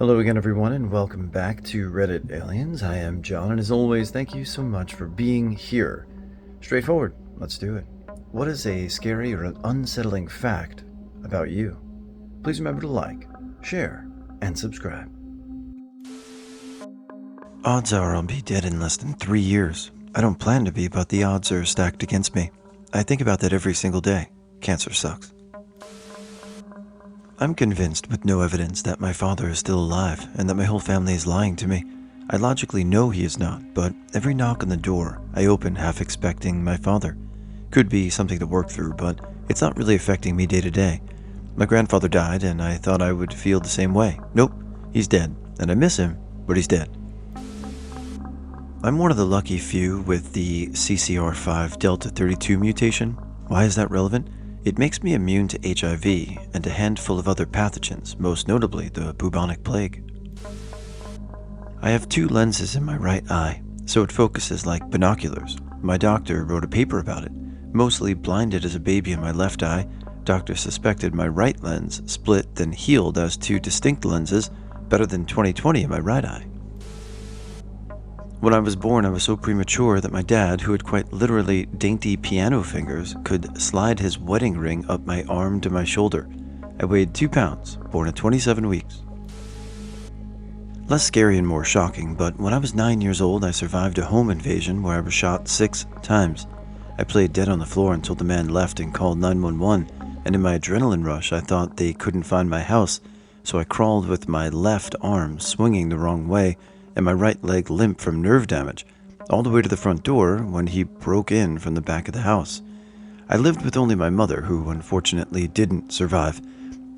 Hello again, everyone, and welcome back to Reddit Aliens. I am John, and as always, thank you so much for being here. Straightforward, let's do it. What is a scary or an unsettling fact about you? Please remember to like, share, and subscribe. Odds are I'll be dead in less than 3 years. I don't plan to be, but the odds are stacked against me. I think about that every single day. Cancer sucks. I'm convinced with no evidence that my father is still alive and that my whole family is lying to me. I logically know he is not, but every knock on the door, I open half expecting my father. Could be something to work through, but it's not really affecting me day to day. My grandfather died and I thought I would feel the same way. Nope, he's dead, and I miss him, but he's dead. I'm one of the lucky few with the CCR5 Delta 32 mutation. Why is that relevant? It makes me immune to HIV and a handful of other pathogens, most notably the bubonic plague. I have 2 lenses in my right eye, so it focuses like binoculars. My doctor wrote a paper about it. Mostly blinded as a baby in my left eye, doctor suspected my right lens split then healed as 2 distinct lenses, better than 20/20 in my right eye. When I was born, I was so premature that my dad, who had quite literally dainty piano fingers, could slide his wedding ring up my arm to my shoulder. I weighed 2 pounds, born at 27 weeks. Less scary and more shocking, but when I was 9 years old, I survived a home invasion where I was shot 6 times. I played dead on the floor until the man left and called 911, and in my adrenaline rush, I thought they couldn't find my house, so I crawled with my left arm swinging the wrong way and my right leg limp from nerve damage, all the way to the front door when he broke in from the back of the house. I lived with only my mother, who unfortunately didn't survive.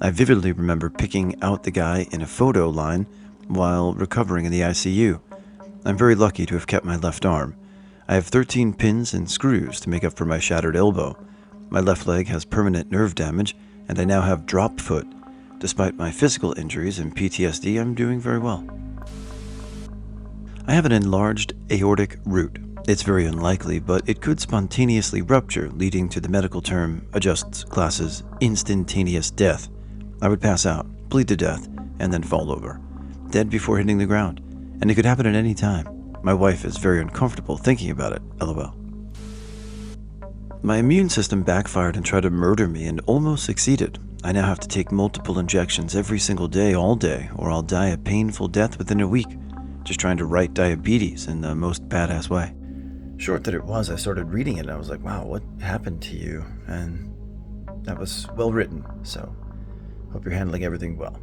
I vividly remember picking out the guy in a photo line while recovering in the ICU. I'm very lucky to have kept my left arm. I have 13 pins and screws to make up for my shattered elbow. My left leg has permanent nerve damage, and I now have drop foot. Despite my physical injuries and PTSD, I'm doing very well. I have an enlarged aortic root. It's very unlikely, but it could spontaneously rupture, leading to the medical term adjusts classes instantaneous death. I would pass out, bleed to death, and then fall over, dead before hitting the ground, and it could happen at any time. My wife is very uncomfortable thinking about it, lol. My immune system backfired and tried to murder me and almost succeeded. I now have to take multiple injections every single day, all day, or I'll die a painful death within a week. Just trying to write diabetes in the most badass way. Short that it was, I started reading it and I was like, wow, what happened to you? And that was well written, so hope you're handling everything well.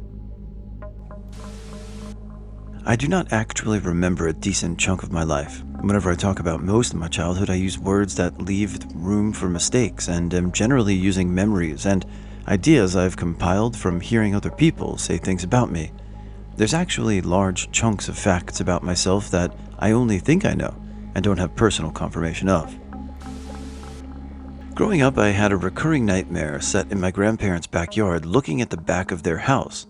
I do not actually remember a decent chunk of my life. Whenever I talk about most of my childhood, I use words that leave room for mistakes and am generally using memories and ideas I've compiled from hearing other people say things about me. There's actually large chunks of facts about myself that I only think I know and don't have personal confirmation of. Growing up, I had a recurring nightmare set in my grandparents' backyard looking at the back of their house.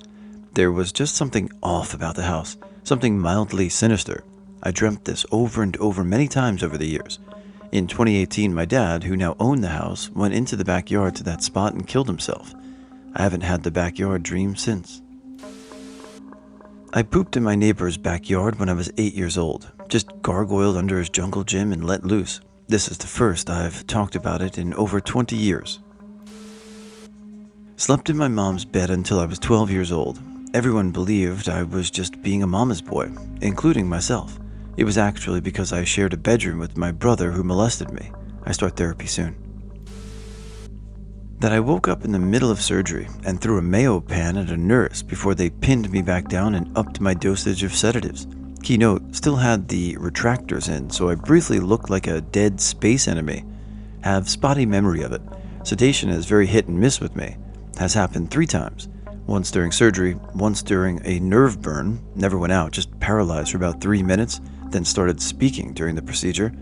There was just something off about the house, something mildly sinister. I dreamt this over and over many times over the years. In 2018, my dad, who now owned the house, went into the backyard to that spot and killed himself. I haven't had the backyard dream since. I pooped in my neighbor's backyard when I was 8 years old, just gargoyled under his jungle gym and let loose. This is the first I've talked about it in over 20 years. Slept in my mom's bed until I was 12 years old. Everyone believed I was just being a mama's boy, including myself. It was actually because I shared a bedroom with my brother who molested me. I start therapy soon. That I woke up in the middle of surgery and threw a mayo pan at a nurse before they pinned me back down and upped my dosage of sedatives. Keynote, still had the retractors in, so I briefly looked like a dead space enemy. Have spotty memory of it. Sedation is very hit and miss with me. Has happened 3 times. Once during surgery, once during a nerve burn, never went out, just paralyzed for about 3 minutes, then started speaking during the procedure.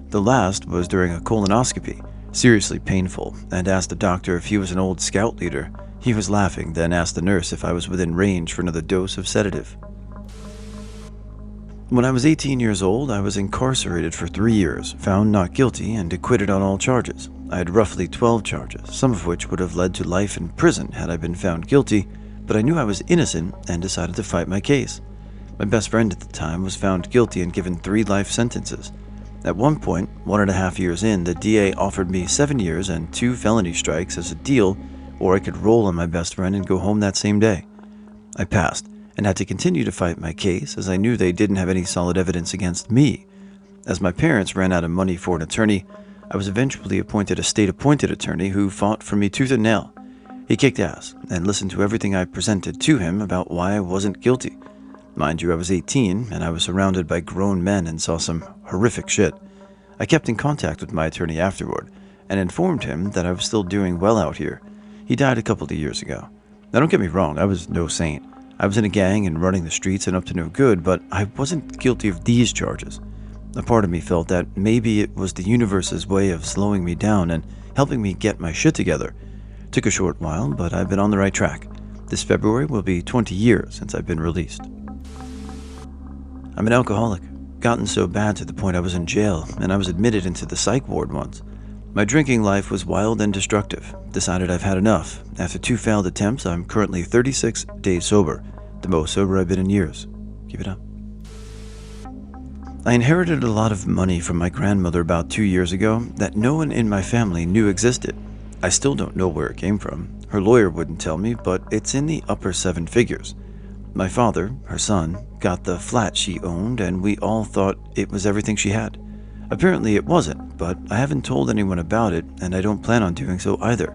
The last was during a colonoscopy. Seriously painful, and asked the doctor if he was an old scout leader. He was laughing, then asked the nurse if I was within range for another dose of sedative. When I was 18 years old, I was incarcerated for 3 years, found not guilty, and acquitted on all charges. I had roughly 12 charges, some of which would have led to life in prison had I been found guilty, but I knew I was innocent and decided to fight my case. My best friend at the time was found guilty and given 3 life sentences. At one point, 1.5 years in, the DA offered me 7 years and 2 felony strikes as a deal, or I could roll on my best friend and go home that same day. I passed and had to continue to fight my case as I knew they didn't have any solid evidence against me. As my parents ran out of money for an attorney, I was eventually appointed a state-appointed attorney who fought for me tooth and nail. He kicked ass and listened to everything I presented to him about why I wasn't guilty. Mind you, I was 18 and I was surrounded by grown men and saw some horrific shit. I kept in contact with my attorney afterward and informed him that I was still doing well out here. He died a couple of years ago. Now don't get me wrong, I was no saint. I was in a gang and running the streets and up to no good, but I wasn't guilty of these charges. A part of me felt that maybe it was the universe's way of slowing me down and helping me get my shit together. Took a short while, but I've been on the right track. This February will be 20 years since I've been released. I'm an alcoholic, gotten so bad to the point I was in jail, and I was admitted into the psych ward once. My drinking life was wild and destructive. Decided I've had enough. After 2 failed attempts, I'm currently 36 days sober, the most sober I've been in years. Keep it up. I inherited a lot of money from my grandmother about 2 years ago that no one in my family knew existed. I still don't know where it came from. Her lawyer wouldn't tell me, but it's in the upper 7 figures. My father, her son, got the flat she owned, and we all thought it was everything she had. Apparently it wasn't, but I haven't told anyone about it, and I don't plan on doing so either.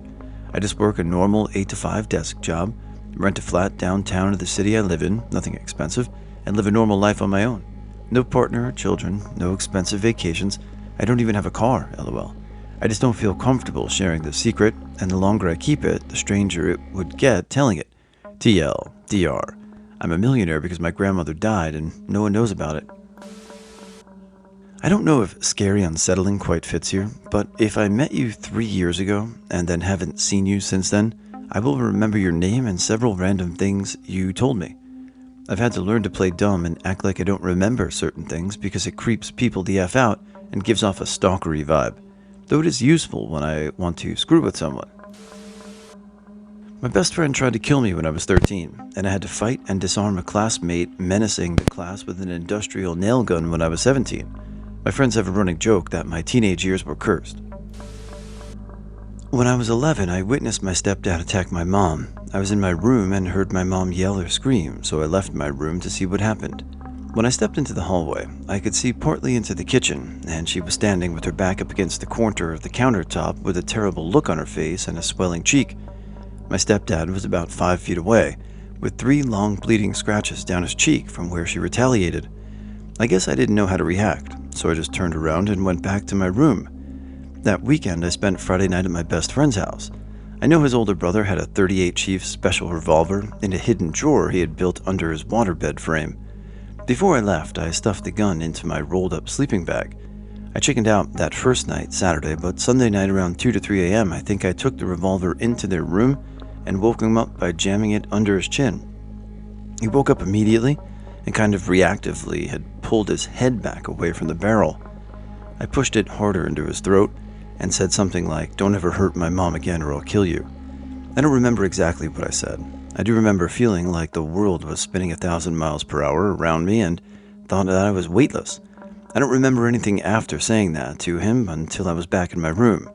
I just work a normal 8 to 5 desk job, rent a flat downtown of the city I live in, nothing expensive, and live a normal life on my own. No partner or children, no expensive vacations. I don't even have a car, lol. I just don't feel comfortable sharing this secret, and the longer I keep it, the stranger it would get telling it. TL, DR. I'm a millionaire because my grandmother died and no one knows about it. I don't know if scary unsettling quite fits here, but if I met you 3 years ago and then haven't seen you since then, I will remember your name and several random things you told me. I've had to learn to play dumb and act like I don't remember certain things because it creeps people the F out and gives off a stalkery vibe, though it is useful when I want to screw with someone. My best friend tried to kill me when I was 13, and I had to fight and disarm a classmate menacing the class with an industrial nail gun when I was 17. My friends have a running joke that my teenage years were cursed. When I was 11, I witnessed my stepdad attack my mom. I was in my room and heard my mom yell or scream, so I left my room to see what happened. When I stepped into the hallway, I could see partly into the kitchen, and she was standing with her back up against the corner of the countertop with a terrible look on her face and a swelling cheek. My stepdad was about 5 feet away, with 3 long bleeding scratches down his cheek from where she retaliated. I guess I didn't know how to react, so I just turned around and went back to my room. That weekend, I spent Friday night at my best friend's house. I know his older brother had a .38 Chief special revolver in a hidden drawer he had built under his waterbed frame. Before I left, I stuffed the gun into my rolled-up sleeping bag. I chickened out that first night, Saturday, but Sunday night around 2 to 3 a.m., I think I took the revolver into their room and woke him up by jamming it under his chin. He woke up immediately and kind of reactively had pulled his head back away from the barrel. I pushed it harder into his throat and said something like, "Don't ever hurt my mom again or I'll kill you." I don't remember exactly what I said. I do remember feeling like the world was spinning 1,000 miles per hour around me and thought that I was weightless. I don't remember anything after saying that to him until I was back in my room.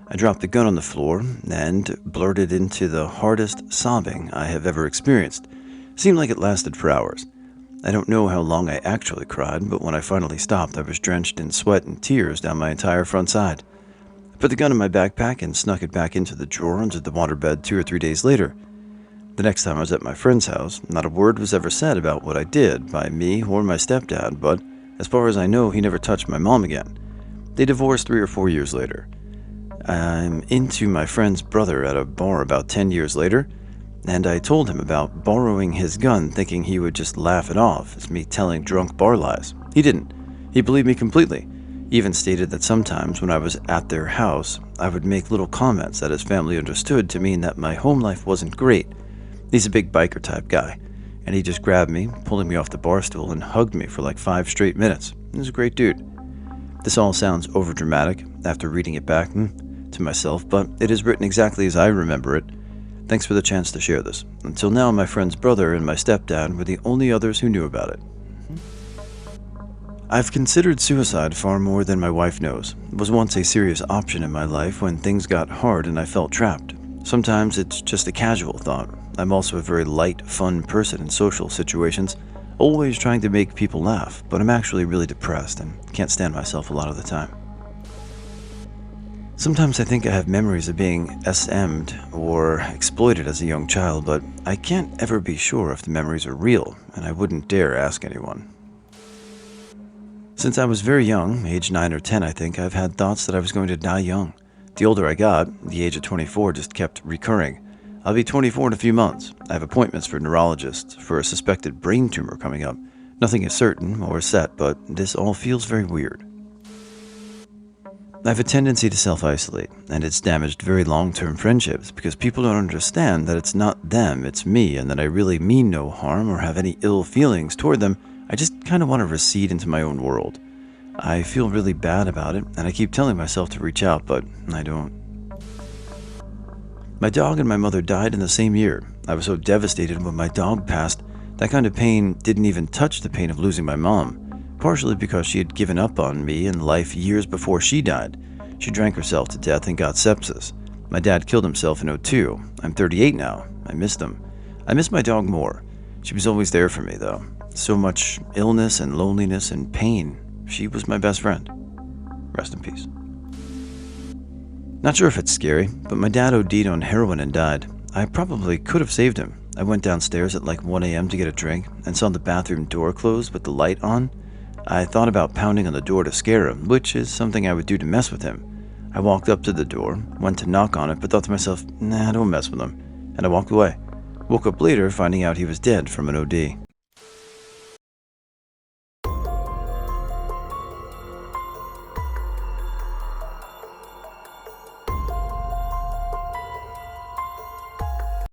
I dropped the gun on the floor and blurted into the hardest sobbing I have ever experienced. It seemed like it lasted for hours. I don't know how long I actually cried, but when I finally stopped, I was drenched in sweat and tears down my entire front side. I put the gun in my backpack and snuck it back into the drawer under the waterbed 2 or 3 days later. The next time I was at my friend's house, not a word was ever said about what I did by me or my stepdad, but as far as I know, he never touched my mom again. They divorced 3 or 4 years later. I'm into my friend's brother at a bar about 10 years later, and I told him about borrowing his gun thinking he would just laugh it off as me telling drunk bar lies. He didn't. He believed me completely. He even stated that sometimes when I was at their house, I would make little comments that his family understood to mean that my home life wasn't great. He's a big biker type guy, and he just grabbed me, pulling me off the bar stool, and hugged me for like 5 straight minutes. He was a great dude. This all sounds overdramatic after reading it back to myself, but it is written exactly as I remember it. Thanks for the chance to share this. Until now, my friend's brother and my stepdad were the only others who knew about it. I've considered suicide far more than my wife knows. It was once a serious option in my life when things got hard and I felt trapped. Sometimes it's just a casual thought. I'm also a very light, fun person in social situations, always trying to make people laugh, but I'm actually really depressed and can't stand myself a lot of the time. Sometimes I think I have memories of being SM'd or exploited as a young child, but I can't ever be sure if the memories are real, and I wouldn't dare ask anyone. Since I was very young, age 9 or 10 I think, I've had thoughts that I was going to die young. The older I got, the age of 24 just kept recurring. I'll be 24 in a few months. I have appointments for neurologists for a suspected brain tumor coming up. Nothing is certain or set, but this all feels very weird. I have a tendency to self-isolate, and it's damaged very long-term friendships because people don't understand that it's not them, it's me, and that I really mean no harm or have any ill feelings toward them. I just kind of want to recede into my own world. I feel really bad about it, and I keep telling myself to reach out, but I don't. My dog and my mother died in the same year. I was so devastated when my dog passed. That kind of pain didn't even touch the pain of losing my mom. Partially because she had given up on me and life years before she died. She drank herself to death and got sepsis. My dad killed himself in '02. I'm 38 now. I missed him. I miss my dog more. She was always there for me, though. So much illness and loneliness and pain. She was my best friend. Rest in peace. Not sure if it's scary, but my dad OD'd on heroin and died. I probably could have saved him. I went downstairs at like 1 a.m. to get a drink and saw the bathroom door closed with the light on. I thought about pounding on the door to scare him, which is something I would do to mess with him. I walked up to the door, went to knock on it, but thought to myself, nah, don't mess with him, and I walked away. Woke up later finding out he was dead from an OD.